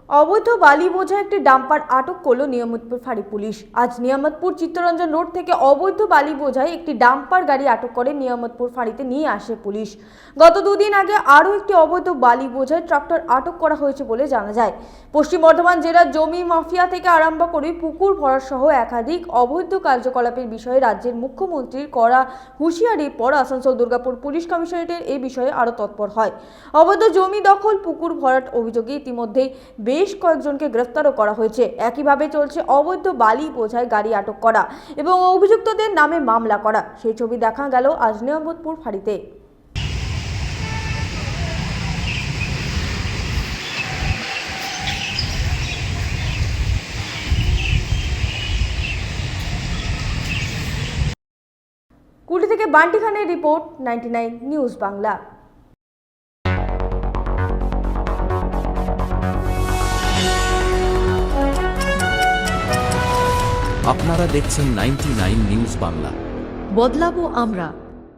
অবৈধ বালি বোঝা একটি ডাম্পার আটক করল নিয়ামতপুর ফাঁড়ি পুলিশ। আজ নিয়ামতপুর চিত্তরঞ্জন রোড থেকে অবৈধ বালি বোঝায় একটি ডাম্পার গাড়ি আটক করে নিয়ামতপুর ফাঁড়িতে নিয়ে আসে পুলিশ। গত দুদিন আগে আরও একটি অবৈধ বালি বোঝায় ট্রাক্টর আটক করা হয়েছে বলে জানা যায়। পশ্চিম বর্ধমান জেলার জমি মাফিয়া থেকে আরম্ভ করে পুকুর ভরাট সহ একাধিক অবৈধ কার্যকলাপের বিষয়ে রাজ্যের মুখ্যমন্ত্রীর করা হুঁশিয়ারির পর আসানসোল দুর্গাপুর পুলিশ কমিশনারেটের এই বিষয়ে আরও তৎপর হয়। অবৈধ জমি দখল, পুকুর ভরাট অভিযোগে ইতিমধ্যে বেশ কয়েকজনকে গ্রেফতারও করা হয়েছে। একইভাবে চলছে অবৈধ বালি বোঝায় গাড়ি আটক করা এবং অভিযুক্তদের নামে মামলা করা। সেই ছবি দেখা গেল আজ নিয়ামতপুর ফাঁড়িতে। কুড়ি থেকে বান্টি খানের রিপোর্ট, 99 নিউজ বাংলা। আপনারা দেখছেন 99 নিউজ বাংলা। বদলাবো আমরা।